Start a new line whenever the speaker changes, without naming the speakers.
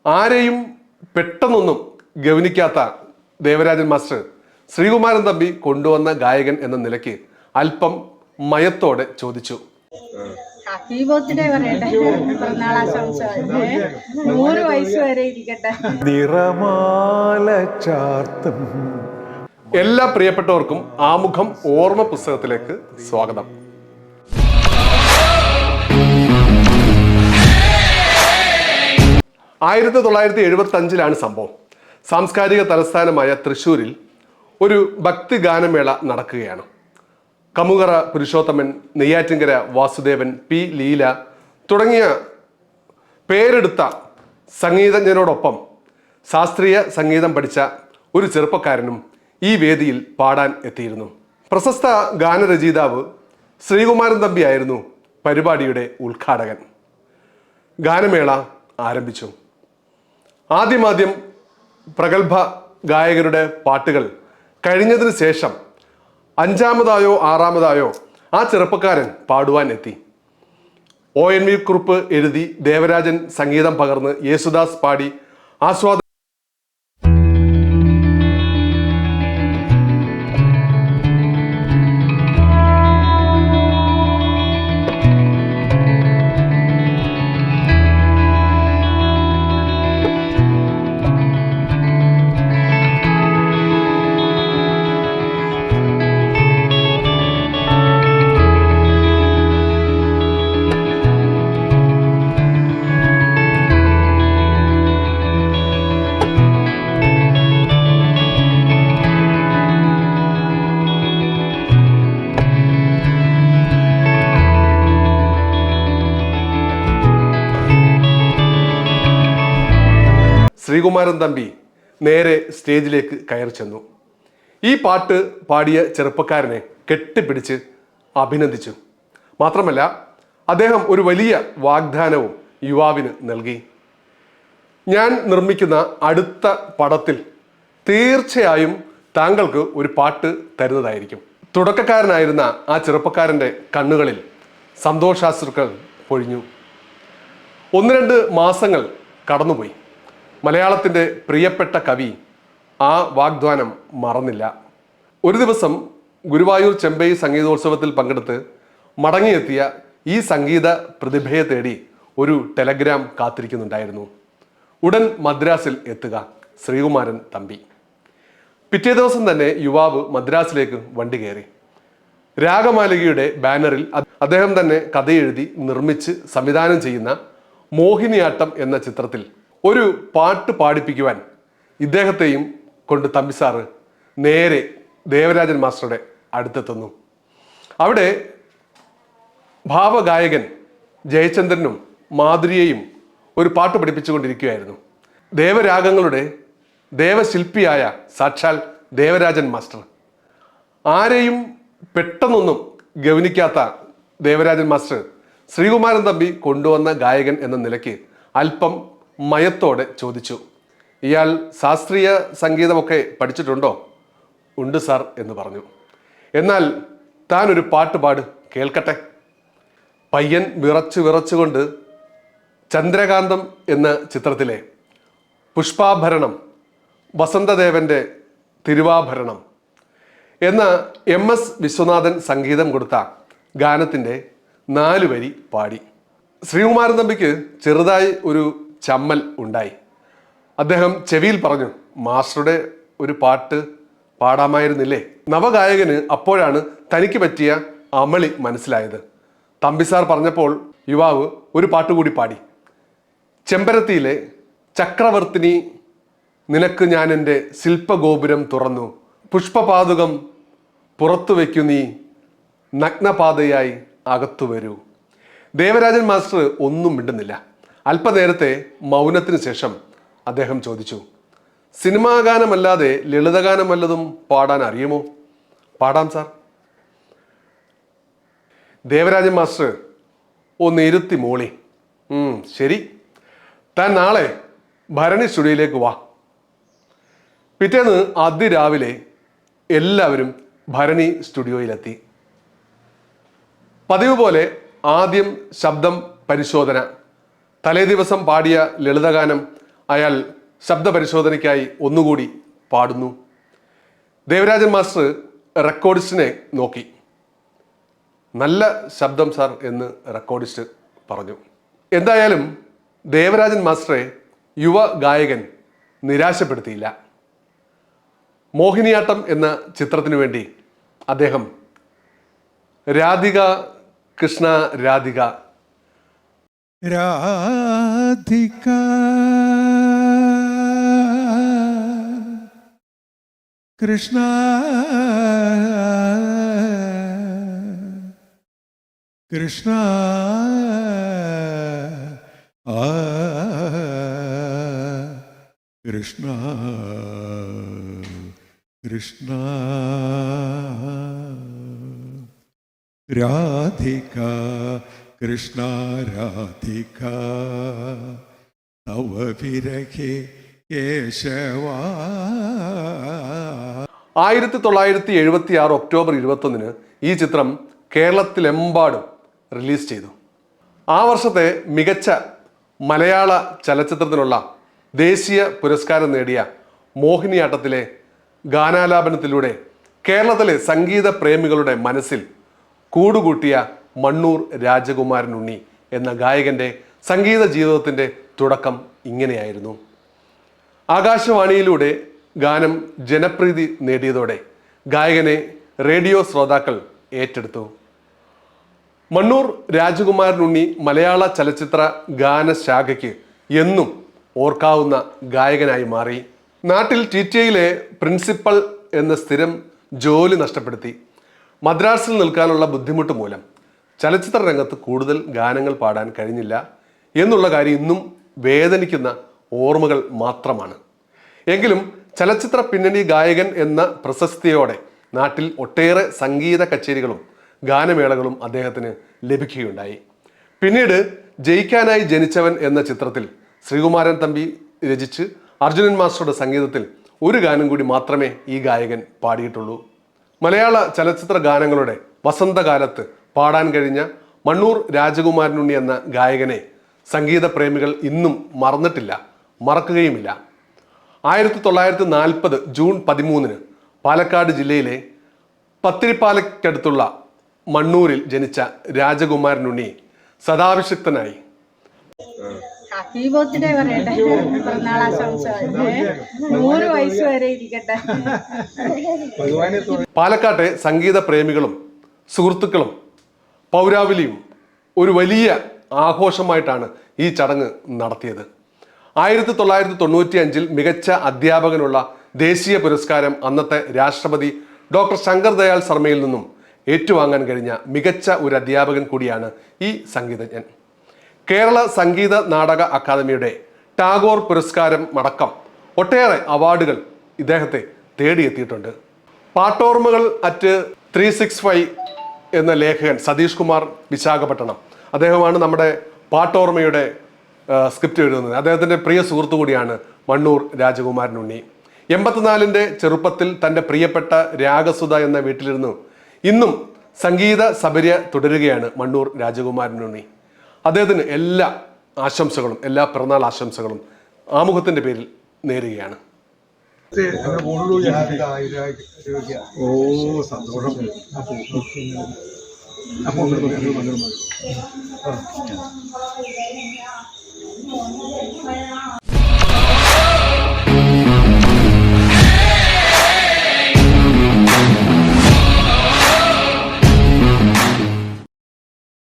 ആരെയും പെട്ടെന്നൊന്നും ഗവനിക്കാത്ത ദേവരാജൻ മാസ്റ്റർ ശ്രീകുമാരൻ തമ്പി കൊണ്ടുവന്ന ഗായകൻ എന്ന നിലയ്ക്ക് അല്പം മയത്തോടെ ചോദിച്ചു.
ഹാപ്പി ബർത്ത്ഡേ പറയട്ടെ, പിറന്നാളാശംസ. 100 വയസ്സ് വരെ ഇരിക്കട്ടെ.
നിറമാല ചാർത്തും.
എല്ലാ പ്രിയപ്പെട്ടവർക്കും ആമുഖം ഓർമ്മ പുസ്തകത്തിലേക്ക് സ്വാഗതം. ആയിരത്തി 1975 സംഭവം. സാംസ്കാരിക തലസ്ഥാനമായ തൃശ്ശൂരിൽ ഒരു ഭക്തിഗാനമേള നടക്കുകയാണ്. കമുകറ പുരുഷോത്തമൻ, നെയ്യാറ്റിൻകര വാസുദേവൻ, പി ലീല തുടങ്ങിയ പേരെടുത്ത സംഗീതജ്ഞരോടൊപ്പം ശാസ്ത്രീയ സംഗീതം പഠിച്ച ഒരു ചെറുപ്പക്കാരനും ഈ വേദിയിൽ പാടാൻ എത്തിയിരുന്നു. പ്രശസ്ത ഗാനരചയിതാവ് ശ്രീകുമാരൻ തമ്പിയായിരുന്നു പരിപാടിയുടെ ഉദ്ഘാടകൻ. ഗാനമേള ആരംഭിച്ചു. ആദ്യം പ്രഗത്ഭ ഗായകരുടെ പാട്ടുകൾ കഴിഞ്ഞതിന് ശേഷം 5-മതായോ 6-മതായോ ആ ചെറുപ്പക്കാരൻ പാടുവാൻ എത്തി. ONV കുറുപ്പ് എഴുതി ദേവരാജൻ സംഗീതം പകർന്ന് യേശുദാസ് പാടി ആസ്വാദ ശ്രീകുമാരൻ തമ്പി നേരെ സ്റ്റേജിലേക്ക് കയറി ചെന്നു. ഈ പാട്ട് പാടിയ ചെറുപ്പക്കാരനെ കെട്ടിപ്പിടിച്ച് അഭിനന്ദിച്ചു. മാത്രമല്ല അദ്ദേഹം ഒരു വലിയ വാഗ്ദാനവും യുവാവിന് നൽകി. ഞാൻ നിർമ്മിക്കുന്ന അടുത്ത പടത്തിൽ തീർച്ചയായും താങ്കൾക്ക് ഒരു പാട്ട് തരുന്നതായിരിക്കും. തുടക്കക്കാരനായിരുന്ന ആ ചെറുപ്പക്കാരൻ്റെ കണ്ണുകളിൽ സന്തോഷാശ്രുക്കൾ പൊഴിഞ്ഞു. 1-2 മാസങ്ങൾ കടന്നുപോയി. മലയാളത്തിൻ്റെ പ്രിയപ്പെട്ട കവി ആ വാഗ്ദാനം മറന്നില്ല. ഒരു ദിവസം ഗുരുവായൂർ ചെമ്പൈ സംഗീതോത്സവത്തിൽ പങ്കെടുത്ത് മടങ്ങിയെത്തിയ ഈ സംഗീത പ്രതിഭയെ തേടി ഒരു ടെലഗ്രാം കാത്തിരിക്കുന്നുണ്ടായിരുന്നു. ഉടൻ മദ്രാസിൽ എത്തുക ശ്രീകുമാരൻ തമ്പി. പിറ്റേ ദിവസം തന്നെ യുവാവ് മദ്രാസിലേക്ക് വണ്ടി കയറി. രാഗമാലികയുടെ ബാനറിൽ അദ്ദേഹം തന്നെ കഥയെഴുതി നിർമ്മിച്ച് സംവിധാനം ചെയ്യുന്ന മോഹിനിയാട്ടം എന്ന ചിത്രത്തിൽ ഒരു പാട്ട് പാടിപ്പിക്കുവാൻ ഇദ്ദേഹത്തെയും കൊണ്ട് തമ്പിസാറ് നേരെ ദേവരാജൻ മാസ്റ്ററുടെ അടുത്തെത്തുന്നു. അവിടെ ഭാവഗായകൻ ജയചന്ദ്രനും മാധുരിയെയും ഒരു പാട്ട് പഠിപ്പിച്ചുകൊണ്ടിരിക്കുകയായിരുന്നു. ദേവരാഗങ്ങളുടെ ദേവശില്പിയായ സാക്ഷാൽ ദേവരാജൻ മാസ്റ്റർ. ആരെയും പെട്ടെന്നൊന്നും ഗവനിക്കാത്ത ദേവരാജൻ മാസ്റ്റർ ശ്രീകുമാരൻ തമ്പി കൊണ്ടുവന്ന ഗായകൻ എന്ന നിലയ്ക്ക് അല്പം മയത്തോടെ ചോദിച്ചു. ഇയാൾ ശാസ്ത്രീയ സംഗീതമൊക്കെ പഠിച്ചിട്ടുണ്ടോ? ഉണ്ട് സാർ എന്ന് പറഞ്ഞു. എന്നാൽ താൻ ഒരു പാട്ട് പാട് കേൾക്കട്ടെ. പയ്യൻ വിറച്ചുകൊണ്ട് ചന്ദ്രകാന്തം എന്ന ചിത്രത്തിലെ പുഷ്പാഭരണം, വസന്തദേവന്റെ തിരുവാഭരണം എന്ന MS വിശ്വനാഥൻ സംഗീതം കൊടുത്ത ഗാനത്തിൻ്റെ 4 വരി പാടി. ശ്രീകുമാരൻ തമ്പിക്ക് ചെറുതായി ഒരു ചമ്മൽ ഉണ്ടായി. അദ്ദേഹം ചെവിയിൽ പറഞ്ഞു, മാസ്റ്ററുടെ ഒരു പാട്ട് പാടാമായിരുന്നില്ലേ? നവഗായകന് അപ്പോഴാണ് തനിക്ക് പറ്റിയ അമളി മനസ്സിലായത്. തമ്പിസാർ പറഞ്ഞപ്പോൾ യുവാവ് ഒരു പാട്ട് കൂടി പാടി. ചെമ്പരത്തിയിലെ ചക്രവർത്തിനി നിനക്ക് ഞാൻ എൻ്റെ ശില്പഗോപുരം തുറന്നു, പുഷ്പപാതുകം പുറത്തു വയ്ക്കു നീ, നഗ്നപാതയായി അകത്തു വരൂ. ദേവരാജൻ മാസ്റ്റർ ഒന്നും മിണ്ടുന്നില്ല. അല്പനേരത്തെ മൗനത്തിന് ശേഷം അദ്ദേഹം ചോദിച്ചു, സിനിമാ ഗാനമല്ലാതെ ലളിതഗാനം വല്ലതും പാടാൻ അറിയുമോ? പാടാം സാർ. ദേവരാജൻ മാസ്റ്റർ ഒന്ന് ഇരുത്തി മോളി. ശരി, താൻ നാളെ ഭരണി സ്റ്റുഡിയോയിലേക്ക് വാ. പിറ്റേന്ന് അതിരാവിലെ എല്ലാവരും ഭരണി സ്റ്റുഡിയോയിലെത്തി. പതിവ് പോലെ ആദ്യം ശബ്ദം പരിശോധന. തലേ ദിവസം പാടിയ ലളിതഗാനം അയാൾ ശബ്ദപരിശോധനയ്ക്കായി ഒന്നുകൂടി പാടുന്നു. ദേവരാജൻ മാസ്റ്റർ റെക്കോർഡിസ്റ്റിനെ നോക്കി. നല്ല ശബ്ദം സാർ എന്ന് റെക്കോർഡിസ്റ്റ് പറഞ്ഞു. എന്തായാലും ദേവരാജൻ മാസ്റ്ററെ യുവ ഗായകൻ നിരാശപ്പെടുത്തിയില്ല. മോഹിനിയാട്ടം എന്ന ചിത്രത്തിനു വേണ്ടി അദ്ദേഹം രാധിക കൃഷ്ണ രാധിക
രാധിക കൃഷ്ണ കൃഷ്ണ കൃഷ്ണ കൃഷ്ണ രാധിക കൃഷ്ണ രാധിക തവ വിരഹേ കേശവ.
1976 ഒക്ടോബർ 21 ഈ ചിത്രം കേരളത്തിലെമ്പാടും റിലീസ് ചെയ്തു. ആ വർഷത്തെ മികച്ച മലയാള ചലച്ചിത്രത്തിനുള്ള ദേശീയ പുരസ്കാരം നേടിയ മോഹിനിയാട്ടത്തിലെ ഗാനാലാപനത്തിലൂടെ കേരളത്തിലെ സംഗീത പ്രേമികളുടെ മനസ്സിൽ കൂടുകൂട്ടിയ മണ്ണൂർ രാജകുമാരൻ ഉണ്ണി എന്ന ഗായകൻ്റെ സംഗീത ജീവിതത്തിൻ്റെ തുടക്കം ഇങ്ങനെയായിരുന്നു. ആകാശവാണിയിലൂടെ ഗാനം ജനപ്രീതി നേടിയതോടെ ഗായകനെ റേഡിയോ ശ്രോതാക്കൾ ഏറ്റെടുത്തു. മണ്ണൂർ രാജകുമാരൻ ഉണ്ണി മലയാള ചലച്ചിത്ര ഗാനശാഖയ്ക്ക് എന്നും ഓർക്കാവുന്ന ഗായകനായി മാറി. നാട്ടിൽ ടിറ്റിയിലെ പ്രിൻസിപ്പൽ എന്ന സ്ഥിരം ജോലി നഷ്ടപ്പെടുത്തി മദ്രാസിൽ നിൽക്കാനുള്ള ബുദ്ധിമുട്ട് മൂലം ചലച്ചിത്ര രംഗത്ത് കൂടുതൽ ഗാനങ്ങൾ പാടാൻ കഴിഞ്ഞില്ല എന്നുള്ള കാര്യം ഇന്നും വേദനിക്കുന്ന ഓർമ്മകൾ മാത്രമാണ്. എങ്കിലും ചലച്ചിത്ര പിന്നണി ഗായകൻ എന്ന പ്രശസ്തിയോടെ നാട്ടിൽ ഒട്ടേറെ സംഗീത കച്ചേരികളും ഗാനമേളകളും അദ്ദേഹത്തിന് ലഭിക്കുകയുണ്ടായി. പിന്നീട് ജയിക്കാനായി ജനിച്ചവൻ എന്ന ചിത്രത്തിൽ ശ്രീകുമാരൻ തമ്പി രചിച്ച് അർജുനൻ മാസ്റ്ററുടെ സംഗീതത്തിൽ ഒരു ഗാനം കൂടി മാത്രമേ ഈ ഗായകൻ പാടിയിട്ടുള്ളൂ. മലയാള ചലച്ചിത്ര ഗാനങ്ങളുടെ വസന്തകാലത്ത് പാടാൻ കഴിഞ്ഞ മണ്ണൂർ രാജകുമാരൻ ഉണ്ണി എന്ന ഗായകനെ സംഗീത പ്രേമികൾ ഇന്നും മറന്നിട്ടില്ല, മറക്കുകയുമില്ല. 1940 ജൂൺ 13 പാലക്കാട് ജില്ലയിലെ പത്തിരിപ്പാലയ്ക്കടുത്തുള്ള മണ്ണൂരിൽ ജനിച്ച രാജകുമാരൻ ഉണ്ണി സദാഭിഷിക്തനായി.
ഹാപ്പി ബർത്ത്ഡേ പറയട്ടെ, പിറന്നാളാശംസ. 100 വയസ്സ് വരെ ഇരിക്കട്ടെ.
പാലക്കാട്ടെ സംഗീത പ്രേമികളും സുഹൃത്തുക്കളും പൗരാവലിയും ഒരു വലിയ ആഘോഷമായിട്ടാണ് ഈ ചടങ്ങ് നടത്തിയത്. 1995 മികച്ച അധ്യാപകനുള്ള ദേശീയ പുരസ്കാരം അന്നത്തെ രാഷ്ട്രപതി ഡോക്ടർ ശങ്കർ ദയാൽ ശർമ്മയിൽ നിന്നും ഏറ്റുവാങ്ങാൻ കഴിഞ്ഞ മികച്ച ഒരു അധ്യാപകൻ കൂടിയാണ് ഈ സംഗീതജ്ഞൻ. കേരള സംഗീത നാടക അക്കാദമിയുടെ ടാഗോർ പുരസ്കാരം അടക്കം ഒട്ടേറെ അവാർഡുകൾ ഇദ്ദേഹത്തെ തേടിയെത്തിയിട്ടുണ്ട്. പാട്ടോർമ്മകൾ അറ്റ് 365 എന്ന ലേഖകൻ സതീഷ് കുമാർ വിശാഖപട്ടണം, അദ്ദേഹമാണ് നമ്മുടെ പാട്ടോർമ്മയുടെ സ്ക്രിപ്റ്റ് എഴുതുന്നത്. അദ്ദേഹത്തിൻ്റെ പ്രിയ സുഹൃത്തു കൂടിയാണ് മണ്ണൂർ രാജകുമാരൻ ഉണ്ണി. 84 ചെറുപ്പത്തിൽ തൻ്റെ പ്രിയപ്പെട്ട രാഗസുധ എന്ന വീട്ടിലിരുന്നു ഇന്നും സംഗീത സബര്യ തുടരുകയാണ് മണ്ണൂർ രാജകുമാരൻ ഉണ്ണി. അദ്ദേഹത്തിന് എല്ലാ ആശംസകളും, എല്ലാ പിറന്നാൾ ആശംസകളും ആമുഖത്തിൻ്റെ പേരിൽ നേരുകയാണ്.
സന്തോഷം.